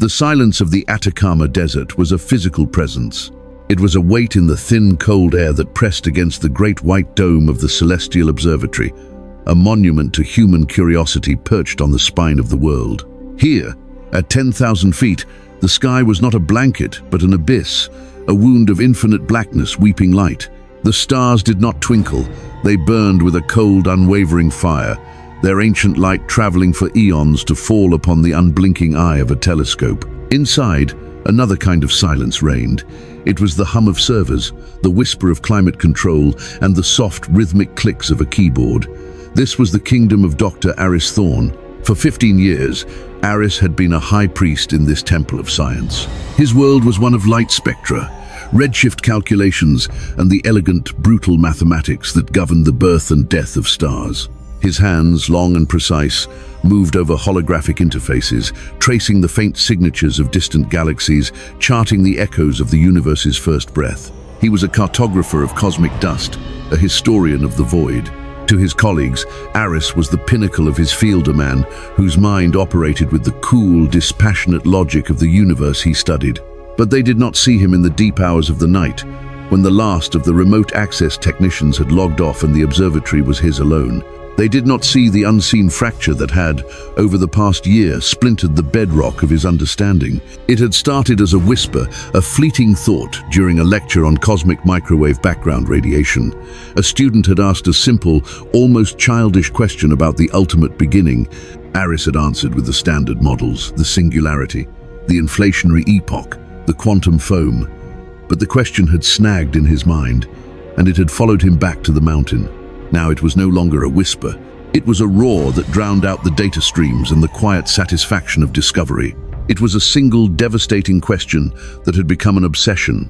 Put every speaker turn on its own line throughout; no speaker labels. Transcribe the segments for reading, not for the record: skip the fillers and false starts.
The silence of the Atacama Desert was a physical presence. It was a weight in the thin, cold air that pressed against the great white dome of the Celestial Observatory, a monument to human curiosity perched on the spine of the world. Here, at 10,000 feet, the sky was not a blanket, but an abyss, a wound of infinite blackness weeping light. The stars did not twinkle, they burned with a cold, unwavering fire, their ancient light traveling for eons to fall upon the unblinking eye of a telescope. Inside, another kind of silence reigned. It was the hum of servers, the whisper of climate control, and the soft, rhythmic clicks of a keyboard. This was the kingdom of Dr. Aris Thorne. For 15 years, Aris had been a high priest in this temple of science. His world was one of light spectra, redshift calculations, and the elegant, brutal mathematics that governed the birth and death of stars. His hands, long and precise, moved over holographic interfaces, tracing the faint signatures of distant galaxies, charting the echoes of the universe's first breath. He was a cartographer of cosmic dust, a historian of the void. To his colleagues, Aris was the pinnacle of his field, a man whose mind operated with the cool, dispassionate logic of the universe he studied. But they did not see him in the deep hours of the night, when the last of the remote access technicians had logged off and the observatory was his alone. They did not see the unseen fracture that had, over the past year, splintered the bedrock of his understanding. It had started as a whisper, a fleeting thought during a lecture on cosmic microwave background radiation. A student had asked a simple, almost childish question about the ultimate beginning. Aris had answered with the standard models, the singularity, the inflationary epoch, the quantum foam. But the question had snagged in his mind, and it had followed him back to the mountain. Now it was no longer a whisper. It was a roar that drowned out the data streams and the quiet satisfaction of discovery. It was a single devastating question that had become an obsession,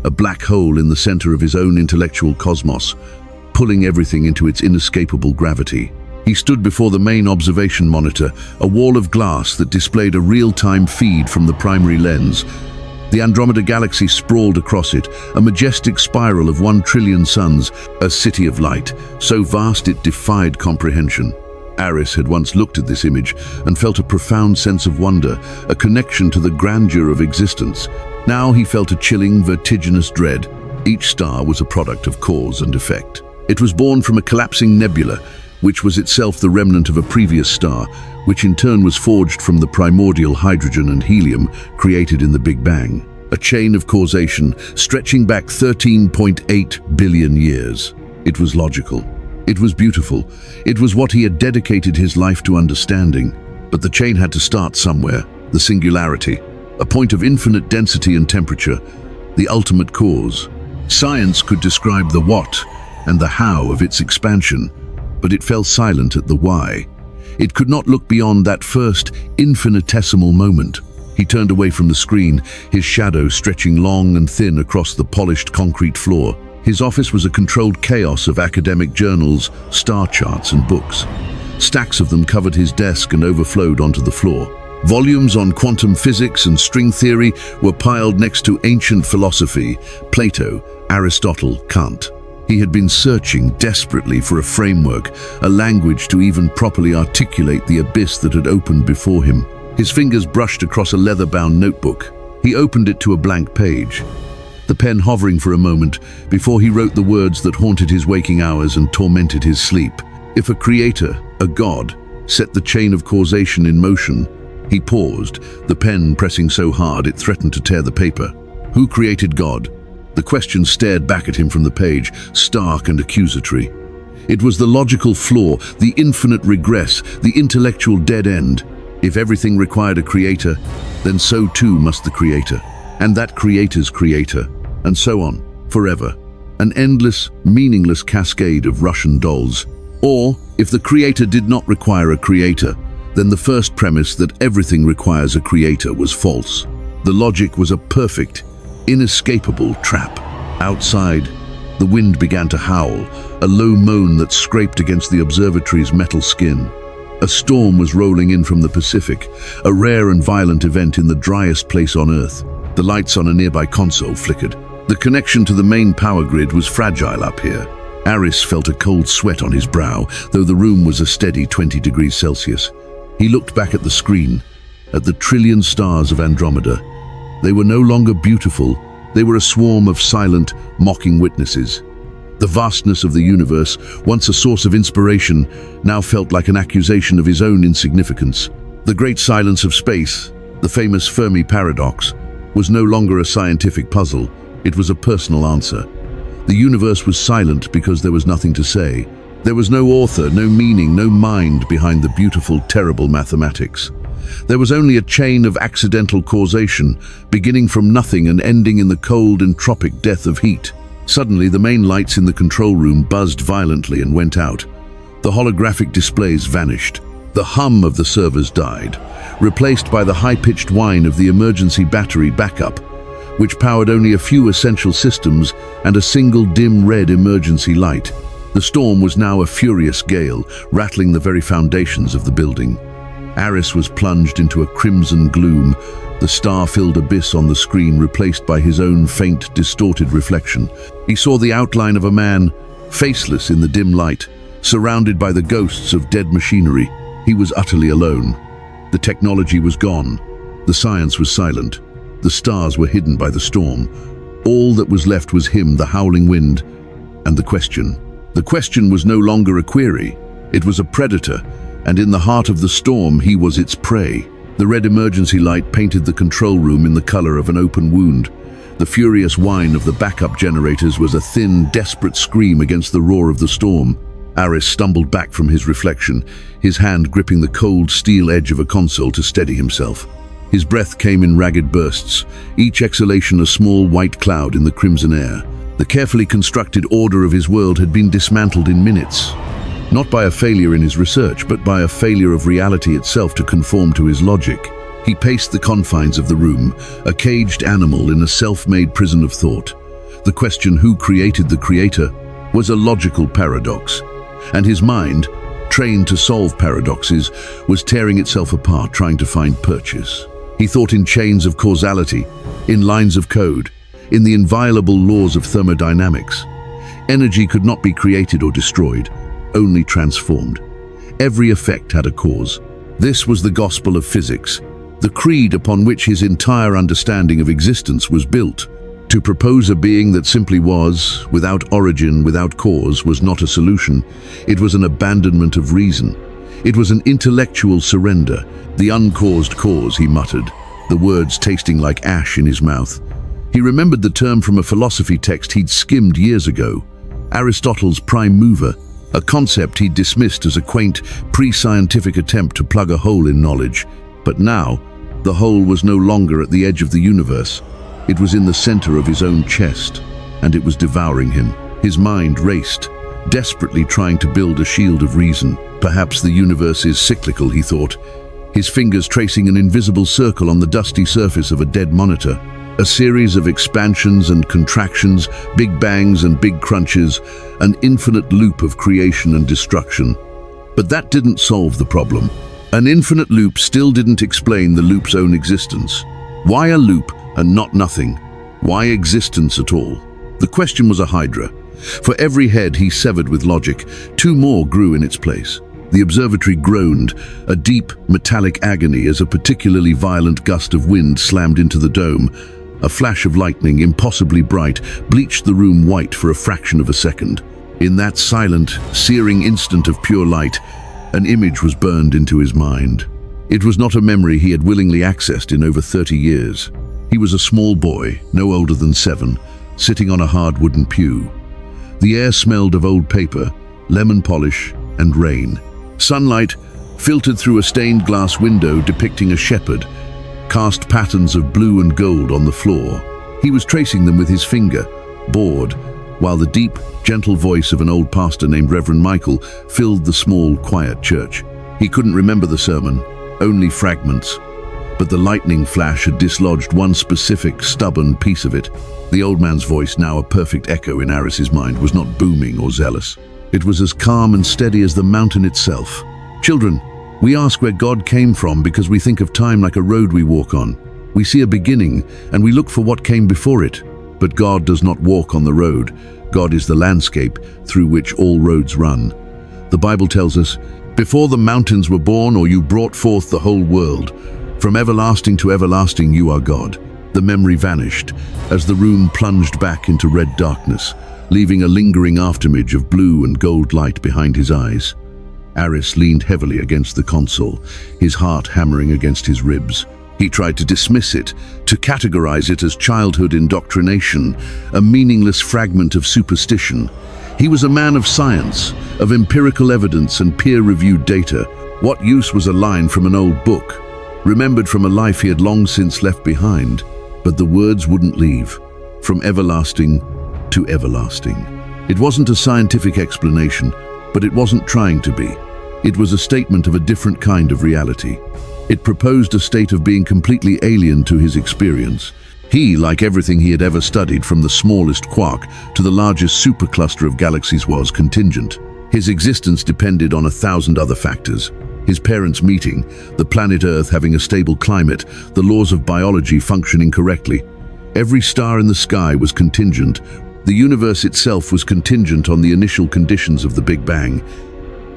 a black hole in the center of his own intellectual cosmos, pulling everything into its inescapable gravity. He stood before the main observation monitor, a wall of glass that displayed a real-time feed from the primary lens. The Andromeda Galaxy sprawled across it, a majestic spiral of 1 trillion suns, a city of light, so vast it defied comprehension. Aris had once looked at this image and felt a profound sense of wonder, a connection to the grandeur of existence. Now he felt a chilling, vertiginous dread. Each star was a product of cause and effect. It was born from a collapsing nebula, which was itself the remnant of a previous star, which in turn was forged from the primordial hydrogen and helium created in the Big Bang. A chain of causation stretching back 13.8 billion years. It was logical. It was beautiful. It was what he had dedicated his life to understanding. But the chain had to start somewhere, the singularity, a point of infinite density and temperature, the ultimate cause. Science could describe the what and the how of its expansion, but it fell silent at the why. It could not look beyond that first, infinitesimal moment. He turned away from the screen, his shadow stretching long and thin across the polished concrete floor. His office was a controlled chaos of academic journals, star charts, and books. Stacks of them covered his desk and overflowed onto the floor. Volumes on quantum physics and string theory were piled next to ancient philosophy, Plato, Aristotle, Kant. He had been searching desperately for a framework, a language to even properly articulate the abyss that had opened before him. His fingers brushed across a leather-bound notebook. He opened it to a blank page, the pen hovering for a moment before he wrote the words that haunted his waking hours and tormented his sleep. If a creator, a god, set the chain of causation in motion, he paused, the pen pressing so hard it threatened to tear the paper. Who created God? The question stared back at him from the page, stark and accusatory. It was the logical flaw, the infinite regress, the intellectual dead end. If everything required a creator, then so too must the creator, and that creator's creator, and so on, forever. An endless, meaningless cascade of Russian dolls. Or, if the creator did not require a creator, then the first premise that everything requires a creator was false. The logic was a perfect, inescapable trap. Outside, the wind began to howl, a low moan that scraped against the observatory's metal skin. A storm was rolling in from the Pacific, a rare and violent event in the driest place on Earth. The lights on a nearby console flickered. The connection to the main power grid was fragile up here. Aris felt a cold sweat on his brow, though the room was a steady 20 degrees Celsius. He looked back at the screen. at the trillion stars of Andromeda. They were no longer beautiful, they were a swarm of silent, mocking witnesses. The vastness of the universe, once a source of inspiration, now felt like an accusation of his own insignificance. The great silence of space, the famous Fermi paradox, was no longer a scientific puzzle, it was a personal answer. The universe was silent because there was nothing to say. There was no author, no meaning, no mind behind the beautiful, terrible mathematics. There was only a chain of accidental causation, beginning from nothing and ending in the cold, entropic death of heat. Suddenly, the main lights in the control room buzzed violently and went out. The holographic displays vanished. The hum of the servers died, replaced by the high-pitched whine of the emergency battery backup, which powered only a few essential systems and a single dim red emergency light. The storm was now a furious gale, rattling the very foundations of the building. Aris was plunged into a crimson gloom, the star-filled abyss on the screen replaced by his own faint, distorted reflection. He saw the outline of a man, faceless in the dim light, surrounded by the ghosts of dead machinery. He was utterly alone. The technology was gone. The science was silent. The stars were hidden by the storm. All that was left was him, the howling wind, and the question. The question was no longer a query. It was a predator, and in the heart of the storm, he was its prey. The red emergency light painted the control room in the color of an open wound. The furious whine of the backup generators was a thin, desperate scream against the roar of the storm. Aris stumbled back from his reflection, his hand gripping the cold steel edge of a console to steady himself. His breath came in ragged bursts, each exhalation a small white cloud in the crimson air. The carefully constructed order of his world had been dismantled in minutes. Not by a failure in his research, but by a failure of reality itself to conform to his logic. He paced the confines of the room, a caged animal in a self-made prison of thought. The question, who created the creator, was a logical paradox, and his mind, trained to solve paradoxes, was tearing itself apart trying to find purchase. He thought in chains of causality, in lines of code, in the inviolable laws of thermodynamics. Energy could not be created or destroyed, only transformed. Every effect had a cause. This was the gospel of physics, the creed upon which his entire understanding of existence was built. To propose a being that simply was, without origin, without cause, was not a solution. It was an abandonment of reason. It was an intellectual surrender. The uncaused cause, he muttered, the words tasting like ash in his mouth. He remembered the term from a philosophy text he'd skimmed years ago, Aristotle's prime mover, a concept he'd dismissed as a quaint, pre-scientific attempt to plug a hole in knowledge. But now, the hole was no longer at the edge of the universe. It was in the center of his own chest, and it was devouring him. His mind raced, desperately trying to build a shield of reason. Perhaps the universe is cyclical, he thought, his fingers tracing an invisible circle on the dusty surface of a dead monitor. A series of expansions and contractions, big bangs and big crunches, an infinite loop of creation and destruction. But that didn't solve the problem. An infinite loop still didn't explain the loop's own existence. Why a loop and not nothing? Why existence at all? The question was a hydra. For every head he severed with logic, two more grew in its place. The observatory groaned, a deep, metallic agony as a particularly violent gust of wind slammed into the dome. A flash of lightning, impossibly bright, bleached the room white for a fraction of a second. In that silent, searing instant of pure light, an image was burned into his mind. It was not a memory he had willingly accessed in over 30 years. He was a small boy, no older than 7, sitting on a hard wooden pew. The air smelled of old paper, lemon polish, and rain. Sunlight, filtered through a stained glass window depicting a shepherd, cast patterns of blue and gold on the floor. He was tracing them with his finger, bored, while the deep, gentle voice of an old pastor named Reverend Michael filled the small, quiet church. He couldn't remember the sermon, only fragments. But the lightning flash had dislodged one specific, stubborn piece of it. The old man's voice, now a perfect echo in Aris's mind, was not booming or zealous. It was as calm and steady as the mountain itself. Children, we ask where God came from because we think of time like a road we walk on. We see a beginning, and we look for what came before it. But God does not walk on the road. God is the landscape through which all roads run. The Bible tells us, "Before the mountains were born, or you brought forth the whole world, From everlasting to everlasting you are God. The memory vanished as the room plunged back into red darkness, leaving a lingering afterimage of blue and gold light behind his eyes. Aris leaned heavily against the console, his heart hammering against his ribs. He tried to dismiss it, to categorize it as childhood indoctrination, a meaningless fragment of superstition. He was a man of science, of empirical evidence and peer-reviewed data. What use was a line from an old book, remembered from a life he had long since left behind? But the words wouldn't leave. From everlasting to everlasting. It wasn't a scientific explanation, but it wasn't trying to be. It was a statement of a different kind of reality. It proposed a state of being completely alien to his experience. He, like everything he had ever studied, from the smallest quark to the largest supercluster of galaxies, was contingent. His existence depended on 1,000 other factors. His parents meeting, the planet Earth having a stable climate, the laws of biology functioning correctly. Every star in the sky was contingent. The universe itself was contingent on the initial conditions of the Big Bang.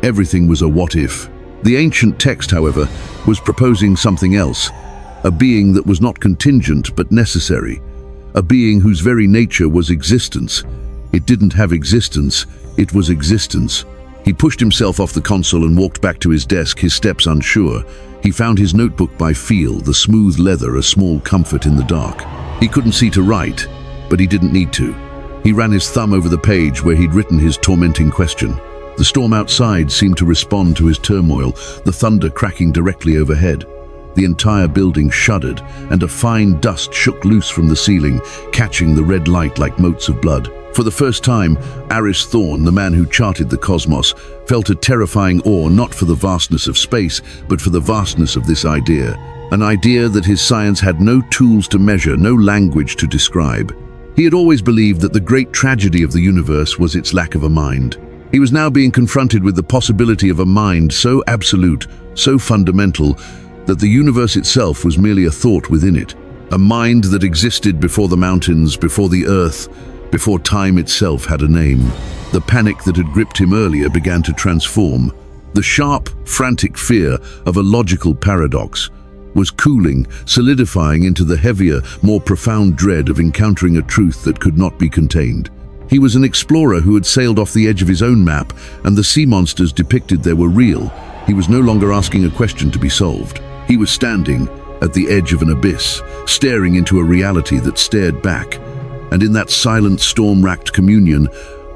Everything was a what-if. The ancient text, however, was proposing something else, a being that was not contingent but necessary, a being whose very nature was existence. It didn't have existence, it was existence. He pushed himself off the console and walked back to his desk, his steps unsure. He found his notebook by feel, the smooth leather a small comfort in the dark. He couldn't see to write, but he didn't need to. He ran his thumb over the page where he'd written his tormenting question. The storm outside seemed to respond to his turmoil, the thunder cracking directly overhead. The entire building shuddered, and a fine dust shook loose from the ceiling, catching the red light like motes of blood. For the first time, Aris Thorne, the man who charted the cosmos, felt a terrifying awe not for the vastness of space, but for the vastness of this idea. An idea that his science had no tools to measure, no language to describe. He had always believed that the great tragedy of the universe was its lack of a mind. He was now being confronted with the possibility of a mind so absolute, so fundamental, that the universe itself was merely a thought within it. A mind that existed before the mountains, before the earth, before time itself had a name. The panic that had gripped him earlier began to transform. The sharp, frantic fear of a logical paradox was cooling, solidifying into the heavier, more profound dread of encountering a truth that could not be contained. He was an explorer who had sailed off the edge of his own map, and the sea monsters depicted there were real. He was no longer asking a question to be solved. He was standing at the edge of an abyss, staring into a reality that stared back. And in that silent, storm-racked communion,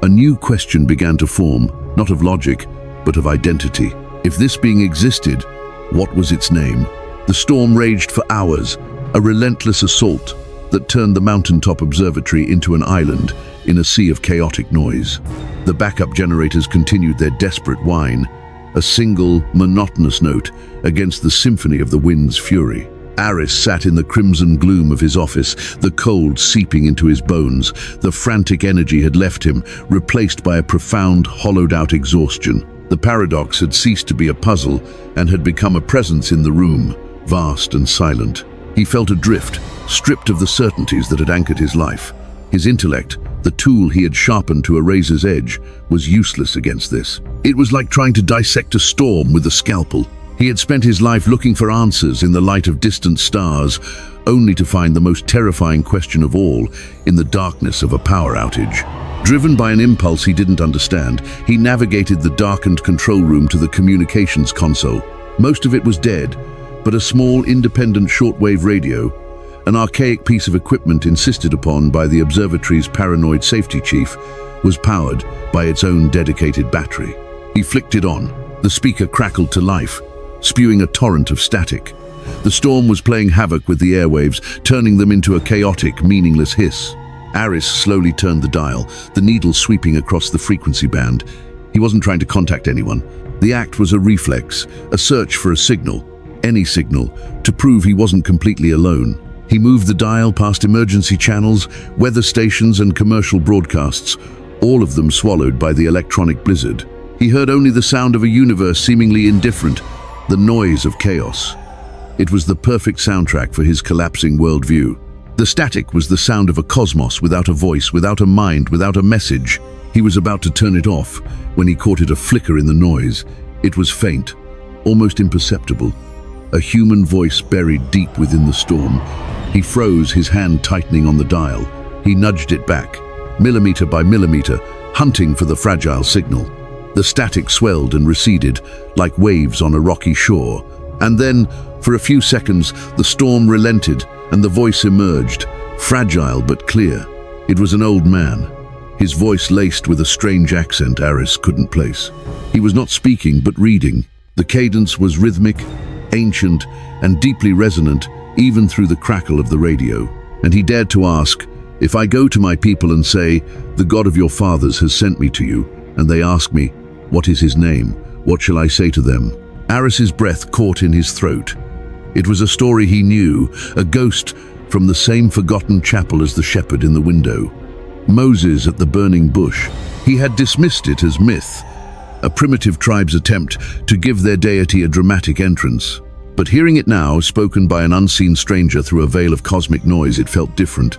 a new question began to form, not of logic, but of identity. If this being existed, what was its name? The storm raged for hours, a relentless assault that turned the mountaintop observatory into an island in a sea of chaotic noise. The backup generators continued their desperate whine, a single, monotonous note against the symphony of the wind's fury. Aris sat in the crimson gloom of his office, the cold seeping into his bones. The frantic energy had left him, replaced by a profound, hollowed-out exhaustion. The paradox had ceased to be a puzzle and had become a presence in the room, vast and silent. He felt adrift, stripped of the certainties that had anchored his life. His intellect, the tool he had sharpened to a razor's edge, was useless against this. It was like trying to dissect a storm with a scalpel. He had spent his life looking for answers in the light of distant stars, only to find the most terrifying question of all in the darkness of a power outage. Driven by an impulse he didn't understand, he navigated the darkened control room to the communications console. Most of it was dead, but a small independent shortwave radio, an archaic piece of equipment insisted upon by the observatory's paranoid safety chief, was powered by its own dedicated battery. He flicked it on. The speaker crackled to life, spewing a torrent of static. The storm was playing havoc with the airwaves, turning them into a chaotic, meaningless hiss. Aris slowly turned the dial, the needle sweeping across the frequency band. He wasn't trying to contact anyone. The act was a reflex, a search for a signal, any signal, to prove he wasn't completely alone. He moved the dial past emergency channels, weather stations and commercial broadcasts, all of them swallowed by the electronic blizzard. He heard only the sound of a universe seemingly indifferent, the noise of chaos. It was the perfect soundtrack for his collapsing worldview. The static was the sound of a cosmos without a voice, without a mind, without a message. He was about to turn it off when he caught it a flicker in the noise. It was faint, almost imperceptible, a human voice buried deep within the storm. He froze, his hand tightening on the dial. He nudged it back, millimeter by millimeter, hunting for the fragile signal. The static swelled and receded, like waves on a rocky shore. And then, for a few seconds, the storm relented and the voice emerged, fragile but clear. It was an old man, his voice laced with a strange accent Aris couldn't place. He was not speaking, but reading. The cadence was rhythmic, ancient, and deeply resonant, even through the crackle of the radio. And he dared to ask, "If I go to my people and say, 'The God of your fathers has sent me to you,' and they ask me, 'What is his name?' what shall I say to them?" Aris's breath caught in his throat. It was a story he knew, a ghost from the same forgotten chapel as the shepherd in the window. Moses at the burning bush. He had dismissed it as myth, a primitive tribe's attempt to give their deity a dramatic entrance. But hearing it now, spoken by an unseen stranger through a veil of cosmic noise, it felt different.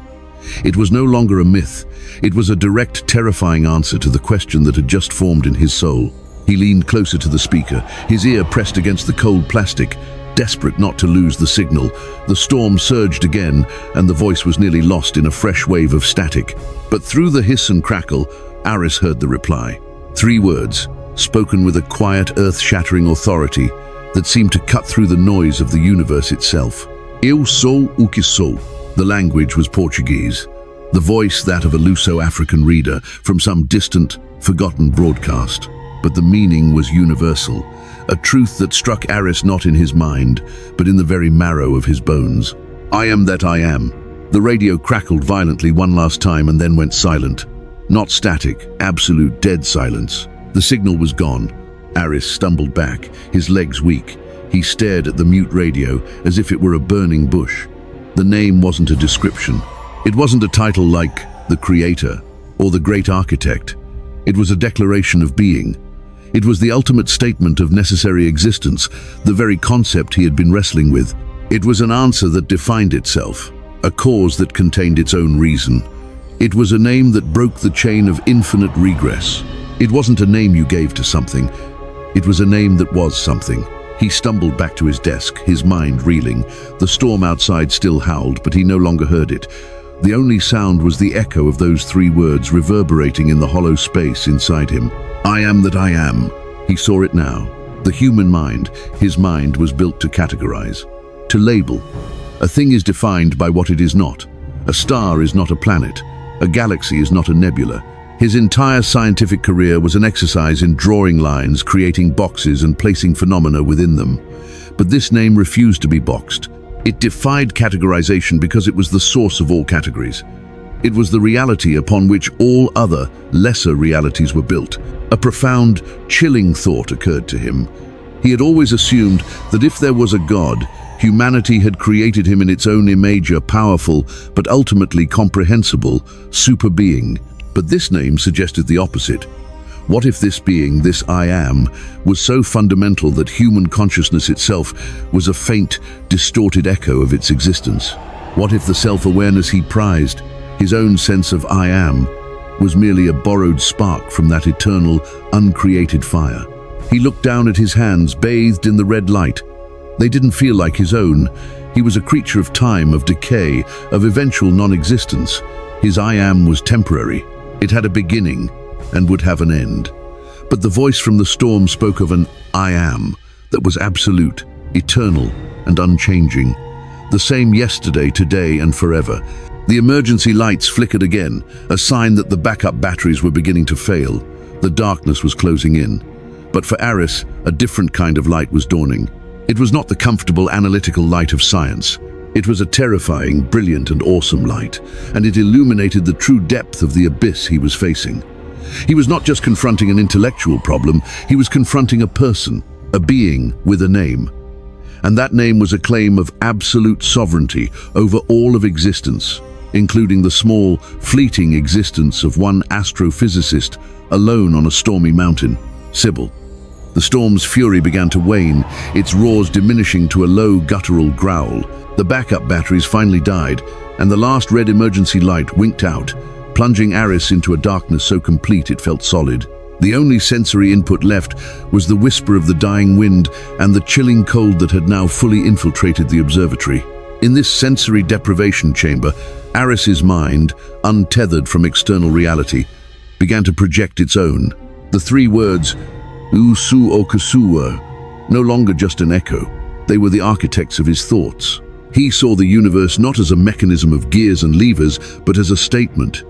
It was no longer a myth. It was a direct, terrifying answer to the question that had just formed in his soul. He leaned closer to the speaker, his ear pressed against the cold plastic, desperate not to lose the signal. The storm surged again, and the voice was nearly lost in a fresh wave of static. But through the hiss and crackle, Aris heard the reply. 3 words, spoken with a quiet, earth-shattering authority that seemed to cut through the noise of the universe itself. Eu sou o que sou. The language was Portuguese, the voice that of a Luso-African reader from some distant, forgotten broadcast. But the meaning was universal, a truth that struck Aris not in his mind, but in the very marrow of his bones. "I am that I am." The radio crackled violently one last time and then went silent. Not static, absolute dead silence. The signal was gone. Aris stumbled back, his legs weak. He stared at the mute radio as if it were a burning bush. The name wasn't a description. It wasn't a title like the Creator or the Great Architect. It was a declaration of being. It was the ultimate statement of necessary existence, the very concept he had been wrestling with. It was an answer that defined itself, a cause that contained its own reason. It was a name that broke the chain of infinite regress. It wasn't a name you gave to something. It was a name that was something. He stumbled back to his desk, his mind reeling. The storm outside still howled, but he no longer heard it. The only sound was the echo of those 3 words reverberating in the hollow space inside him. "I am that I am." He saw it now. The human mind, his mind, was built to categorize, to label. A thing is defined by what it is not. A star is not a planet. A galaxy is not a nebula. His entire scientific career was an exercise in drawing lines, creating boxes and placing phenomena within them. But this name refused to be boxed. It defied categorization because it was the source of all categories. It was the reality upon which all other, lesser realities were built. A profound, chilling thought occurred to him. He had always assumed that if there was a God, humanity had created him in its own image, a powerful, but ultimately comprehensible, super being. But this name suggested the opposite. What if this being, this I am, was so fundamental that human consciousness itself was a faint, distorted echo of its existence? What if the self-awareness he prized, his own sense of I am, was merely a borrowed spark from that eternal, uncreated fire? He looked down at his hands, bathed in the red light. They didn't feel like his own. He was a creature of time, of decay, of eventual non-existence. His I am was temporary. It had a beginning and would have an end. But the voice from the storm spoke of an I am that was absolute, eternal, and unchanging. The same yesterday, today, and forever. The emergency lights flickered again, a sign that the backup batteries were beginning to fail. The darkness was closing in. But for Aris, a different kind of light was dawning. It was not the comfortable, analytical light of science. It was a terrifying, brilliant, and awesome light, and it illuminated the true depth of the abyss he was facing. He was not just confronting an intellectual problem, he was confronting a person, a being with a name. And that name was a claim of absolute sovereignty over all of existence, including the small, fleeting existence of one astrophysicist alone on a stormy mountain, Sybil. The storm's fury began to wane, its roars diminishing to a low, guttural growl. The backup batteries finally died, and the last red emergency light winked out, plunging Aris into a darkness so complete it felt solid. The only sensory input left was the whisper of the dying wind and the chilling cold that had now fully infiltrated the observatory. In this sensory deprivation chamber, Aris's mind, untethered from external reality, began to project its own. The three words, "Usu Okusuwa," no longer just an echo. They were the architects of his thoughts. He saw the universe not as a mechanism of gears and levers, but as a statement.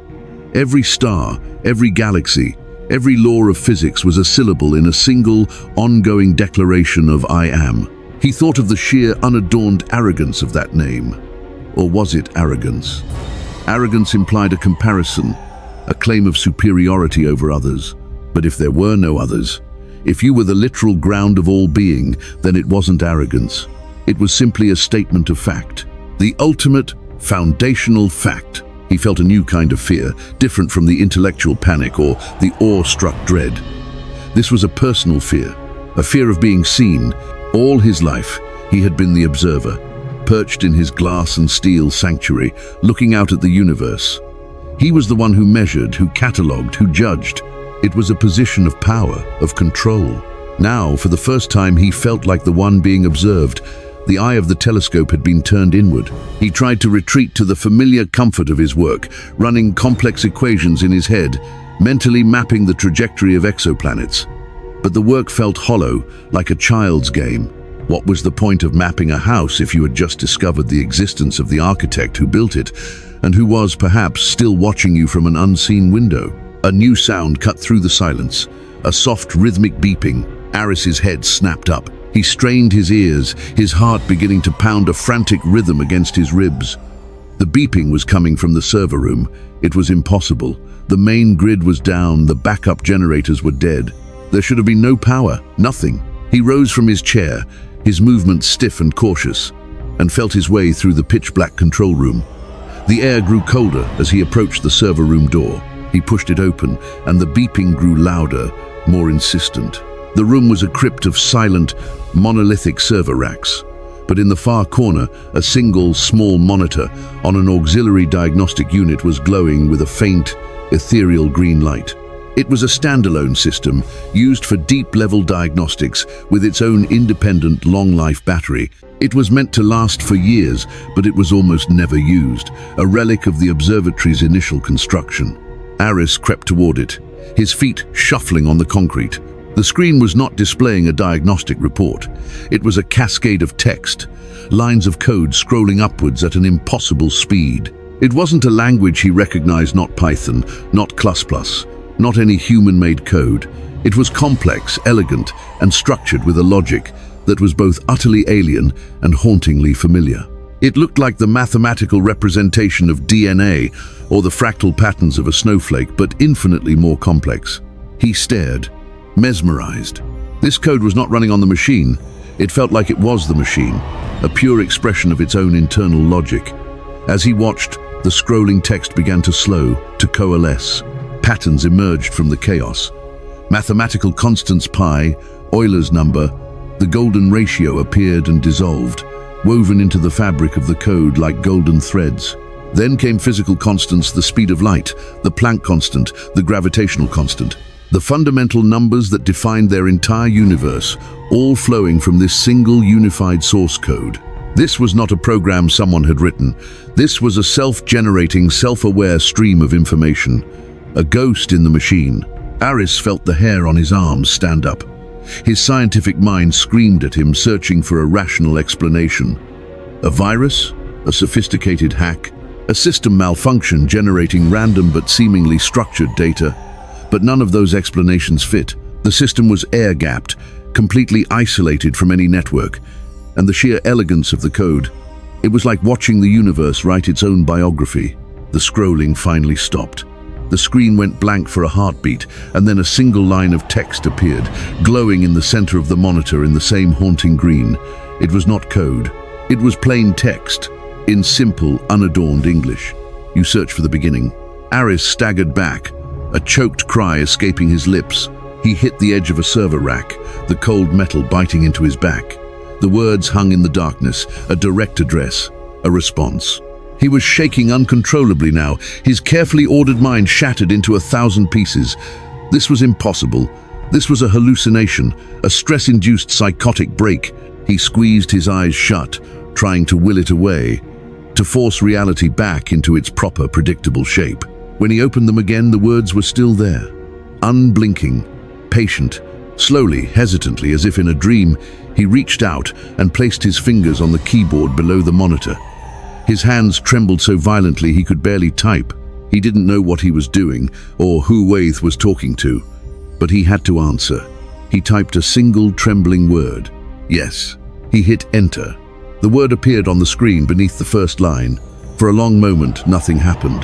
Every star, every galaxy, every law of physics was a syllable in a single, ongoing declaration of I am. He thought of the sheer, unadorned arrogance of that name. Or was it arrogance? Arrogance implied a comparison, a claim of superiority over others. But if there were no others, if you were the literal ground of all being, then it wasn't arrogance. It was simply a statement of fact. The ultimate, foundational fact. He felt a new kind of fear, different from the intellectual panic or the awe-struck dread. This was a personal fear, a fear of being seen. All his life, he had been the observer, perched in his glass and steel sanctuary, looking out at the universe. He was the one who measured, who catalogued, who judged. It was a position of power, of control. Now, for the first time, he felt like the one being observed. The eye of the telescope had been turned inward. He tried to retreat to the familiar comfort of his work, running complex equations in his head, mentally mapping the trajectory of exoplanets. But the work felt hollow, like a child's game. What was the point of mapping a house if you had just discovered the existence of the architect who built it, and who was, perhaps, still watching you from an unseen window? A new sound cut through the silence, a soft, rhythmic beeping. Aris's head snapped up. He strained his ears, his heart beginning to pound a frantic rhythm against his ribs. The beeping was coming from the server room. It was impossible. The main grid was down, the backup generators were dead. There should have been no power, nothing. He rose from his chair, his movements stiff and cautious, and felt his way through the pitch-black control room. The air grew colder as he approached the server room door. He pushed it open, and the beeping grew louder, more insistent. The room was a crypt of silent, monolithic server racks. But in the far corner, a single, small monitor on an auxiliary diagnostic unit was glowing with a faint, ethereal green light. It was a standalone system, used for deep-level diagnostics with its own independent, long-life battery. It was meant to last for years, but it was almost never used, a relic of the observatory's initial construction. Aris crept toward it, his feet shuffling on the concrete. The screen was not displaying a diagnostic report. It was a cascade of text, lines of code scrolling upwards at an impossible speed. It wasn't a language he recognized, not Python, not C++, not any human-made code. It was complex, elegant, and structured with a logic that was both utterly alien and hauntingly familiar. It looked like the mathematical representation of DNA or the fractal patterns of a snowflake, but infinitely more complex. He stared, mesmerized. This code was not running on the machine. It felt like it was the machine, a pure expression of its own internal logic. As he watched, the scrolling text began to slow, to coalesce. Patterns emerged from the chaos. Mathematical constants pi, Euler's number, the golden ratio appeared and dissolved, woven into the fabric of the code like golden threads. Then came physical constants, the speed of light, the Planck constant, the gravitational constant. The fundamental numbers that defined their entire universe, all flowing from this single unified source code. This was not a program someone had written. This was a self-generating, self-aware stream of information. A ghost in the machine. Aris felt the hair on his arms stand up. His scientific mind screamed at him, searching for a rational explanation. A virus? A sophisticated hack? A system malfunction generating random but seemingly structured data? But none of those explanations fit. The system was air-gapped, completely isolated from any network, and the sheer elegance of the code. It was like watching the universe write its own biography. The scrolling finally stopped. The screen went blank for a heartbeat, and then a single line of text appeared, glowing in the center of the monitor in the same haunting green. It was not code. It was plain text, in simple, unadorned English. You search for the beginning. Aris staggered back, a choked cry escaping his lips. He hit the edge of a server rack, the cold metal biting into his back. The words hung in the darkness, a direct address, a response. He was shaking uncontrollably now, his carefully ordered mind shattered into 1,000 pieces. This was impossible. This was a hallucination, a stress-induced psychotic break. He squeezed his eyes shut, trying to will it away, to force reality back into its proper, predictable shape. When he opened them again, the words were still there, unblinking, patient. Slowly, hesitantly, as if in a dream, he reached out and placed his fingers on the keyboard below the monitor. His hands trembled so violently he could barely type. He didn't know what he was doing or who Waith was talking to, but he had to answer. He typed a single trembling word. Yes. He hit enter. The word appeared on the screen beneath the first line. For a long moment, nothing happened.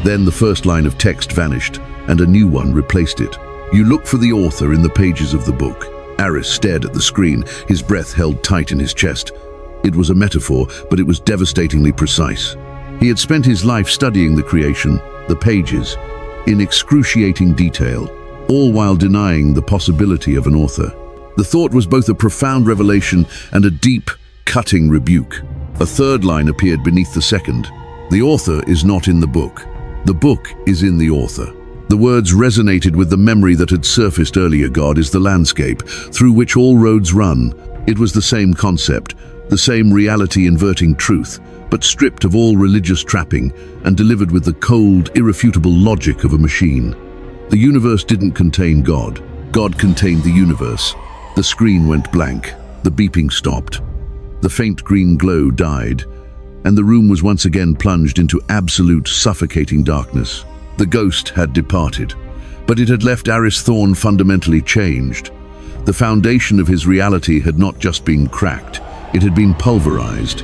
Then the first line of text vanished, and a new one replaced it. You look for the author in the pages of the book. Aris stared at the screen, his breath held tight in his chest. It was a metaphor, but it was devastatingly precise. He had spent his life studying the creation, the pages, in excruciating detail, all while denying the possibility of an author. The thought was both a profound revelation and a deep, cutting rebuke. A third line appeared beneath the second. The author is not in the book. The book is in the author. The words resonated with the memory that had surfaced earlier. God is the landscape through which all roads run. It was the same concept, the same reality-inverting truth, but stripped of all religious trapping and delivered with the cold, irrefutable logic of a machine. The universe didn't contain God. God contained the universe. The screen went blank. The beeping stopped. The faint green glow died, and the room was once again plunged into absolute, suffocating darkness. The ghost had departed, but it had left Aris Thorne fundamentally changed. The foundation of his reality had not just been cracked, it had been pulverized.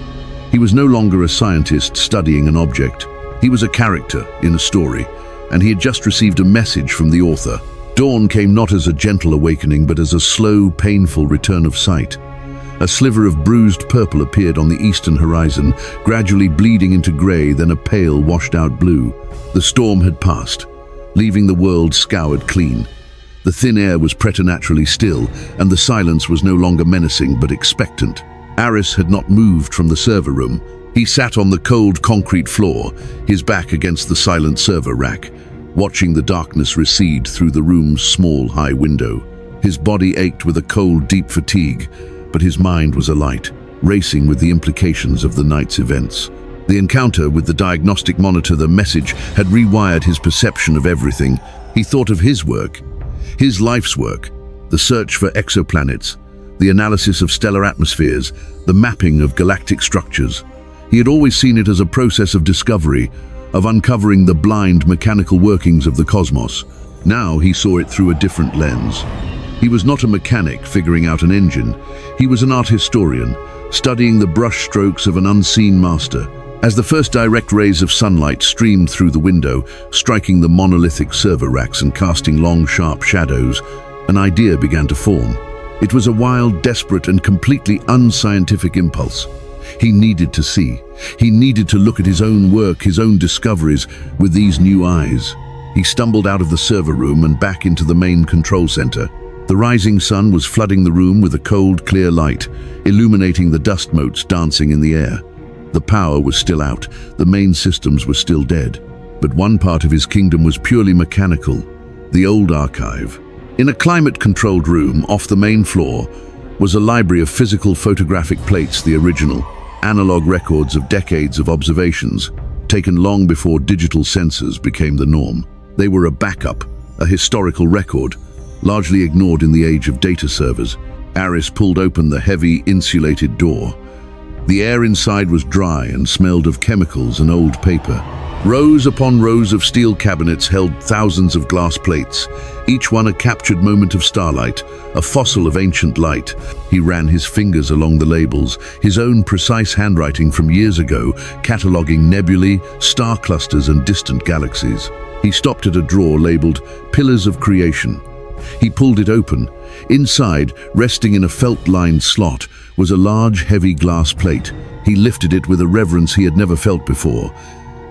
He was no longer a scientist studying an object. He was a character in a story, and he had just received a message from the author. Dawn came not as a gentle awakening, but as a slow, painful return of sight. A sliver of bruised purple appeared on the eastern horizon, gradually bleeding into grey, then a pale, washed-out blue. The storm had passed, leaving the world scoured clean. The thin air was preternaturally still, and the silence was no longer menacing but expectant. Aris had not moved from the server room. He sat on the cold concrete floor, his back against the silent server rack, watching the darkness recede through the room's small, high window. His body ached with a cold, deep fatigue, but his mind was alight, racing with the implications of the night's events. The encounter with the diagnostic monitor, the message, had rewired his perception of everything. He thought of his work, his life's work, the search for exoplanets, the analysis of stellar atmospheres, the mapping of galactic structures. He had always seen it as a process of discovery, of uncovering the blind mechanical workings of the cosmos. Now he saw it through a different lens. He was not a mechanic figuring out an engine. He was an art historian, studying the brushstrokes of an unseen master. As the first direct rays of sunlight streamed through the window, striking the monolithic server racks and casting long, sharp shadows, an idea began to form. It was a wild, desperate, and completely unscientific impulse. He needed to see. He needed to look at his own work, his own discoveries, with these new eyes. He stumbled out of the server room and back into the main control center. The rising sun was flooding the room with a cold, clear light, illuminating the dust motes dancing in the air. The power was still out, the main systems were still dead. But one part of his kingdom was purely mechanical, the old archive. In a climate-controlled room off the main floor was a library of physical photographic plates, the original, analog records of decades of observations, taken long before digital sensors became the norm. They were a backup, a historical record, largely ignored in the age of data servers. Aris pulled open the heavy, insulated door. The air inside was dry and smelled of chemicals and old paper. Rows upon rows of steel cabinets held thousands of glass plates, each one a captured moment of starlight, a fossil of ancient light. He ran his fingers along the labels, his own precise handwriting from years ago, cataloguing nebulae, star clusters, and distant galaxies. He stopped at a drawer labeled Pillars of Creation. He pulled it open. Inside, resting in a felt-lined slot, was a large, heavy glass plate. He lifted it with a reverence he had never felt before.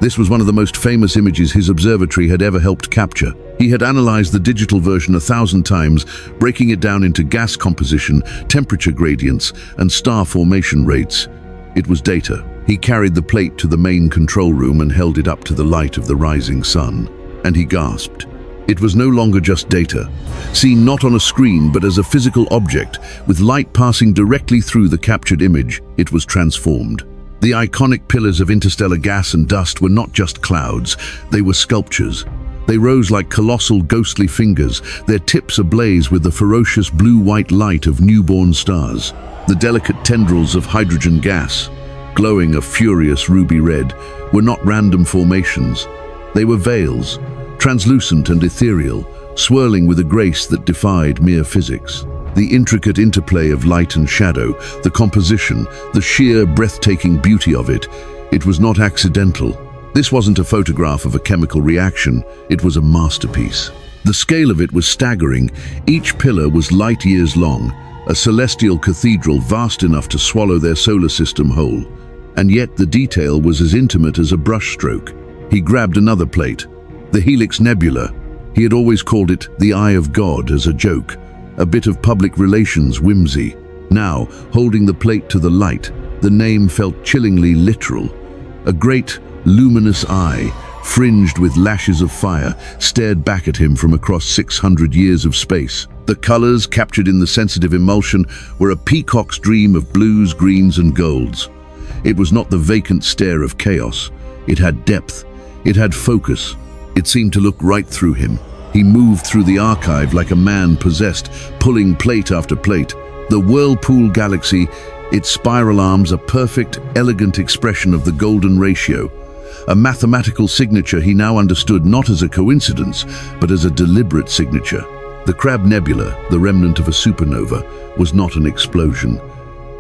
This was one of the most famous images his observatory had ever helped capture. He had analyzed the digital version 1,000 times, breaking it down into gas composition, temperature gradients, and star formation rates. It was data. He carried the plate to the main control room and held it up to the light of the rising sun. And he gasped. It was no longer just data, seen not on a screen but as a physical object, with light passing directly through the captured image. It was transformed. The iconic pillars of interstellar gas and dust were not just clouds, they were sculptures. They rose like colossal ghostly fingers, their tips ablaze with the ferocious blue-white light of newborn stars. The delicate tendrils of hydrogen gas, glowing a furious ruby red, were not random formations. They were veils, translucent and ethereal, swirling with a grace that defied mere physics. The intricate interplay of light and shadow, the composition, the sheer breathtaking beauty of it, it was not accidental. This wasn't a photograph of a chemical reaction, it was a masterpiece. The scale of it was staggering. Each pillar was light years long, a celestial cathedral vast enough to swallow their solar system whole. And yet the detail was as intimate as a brushstroke. He grabbed another plate, the Helix Nebula. He had always called it the Eye of God as a joke, a bit of public relations whimsy. Now, holding the plate to the light, the name felt chillingly literal. A great, luminous eye, fringed with lashes of fire, stared back at him from across 600 years of space. The colors, captured in the sensitive emulsion, were a peacock's dream of blues, greens, and golds. It was not the vacant stare of chaos. It had depth. It had focus. It seemed to look right through him. He moved through the archive like a man possessed, pulling plate after plate. The Whirlpool Galaxy, its spiral arms, a perfect, elegant expression of the golden ratio. A mathematical signature he now understood not as a coincidence, but as a deliberate signature. The Crab Nebula, the remnant of a supernova, was not an explosion.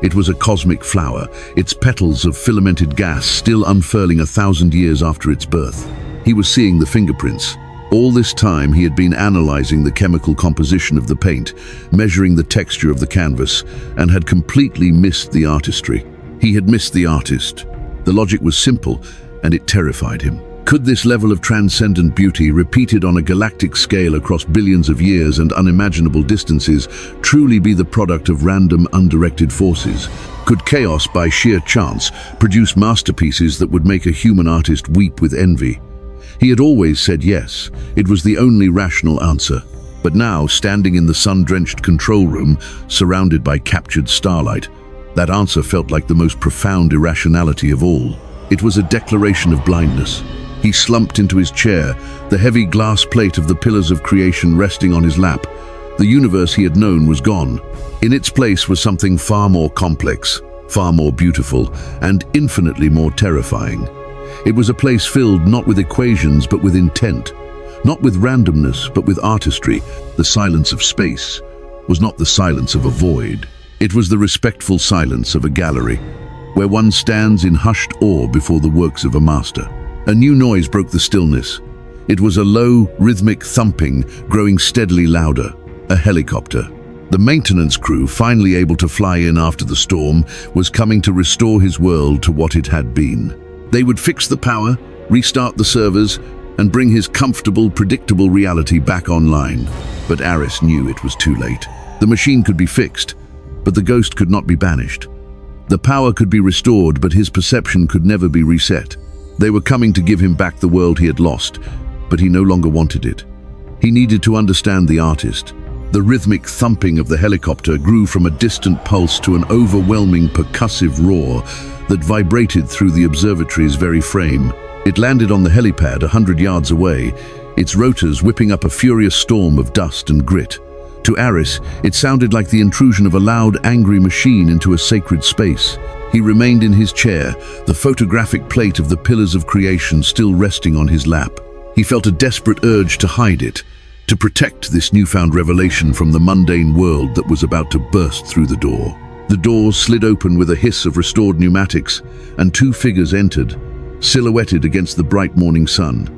It was a cosmic flower, its petals of filamented gas still unfurling 1,000 years after its birth. He was seeing the fingerprints. All this time he had been analyzing the chemical composition of the paint, measuring the texture of the canvas, and had completely missed the artistry. He had missed the artist. The logic was simple, and it terrified him. Could this level of transcendent beauty, repeated on a galactic scale across billions of years and unimaginable distances, truly be the product of random, undirected forces? Could chaos, by sheer chance, produce masterpieces that would make a human artist weep with envy? He had always said yes. It was the only rational answer. But now, standing in the sun-drenched control room, surrounded by captured starlight, that answer felt like the most profound irrationality of all. It was a declaration of blindness. He slumped into his chair, the heavy glass plate of the pillars of creation resting on his lap. The universe he had known was gone. In its place was something far more complex, far more beautiful, and infinitely more terrifying. It was a place filled not with equations but with intent, not with randomness but with artistry. The silence of space was not the silence of a void. It was the respectful silence of a gallery, where one stands in hushed awe before the works of a master. A new noise broke the stillness. It was a low, rhythmic thumping, growing steadily louder. A helicopter. The maintenance crew, finally able to fly in after the storm, was coming to restore his world to what it had been. They would fix the power, restart the servers, and bring his comfortable, predictable reality back online. But Aris knew it was too late. The machine could be fixed, but the ghost could not be banished. The power could be restored, but his perception could never be reset. They were coming to give him back the world he had lost, but he no longer wanted it. He needed to understand the artist. The rhythmic thumping of the helicopter grew from a distant pulse to an overwhelming percussive roar that vibrated through the observatory's very frame. It landed on the helipad 100 yards away, its rotors whipping up a furious storm of dust and grit. To Aris, it sounded like the intrusion of a loud, angry machine into a sacred space. He remained in his chair, the photographic plate of the pillars of creation still resting on his lap. He felt a desperate urge to hide it, to protect this newfound revelation from the mundane world that was about to burst through the door. The doors slid open with a hiss of restored pneumatics, and two figures entered, silhouetted against the bright morning sun.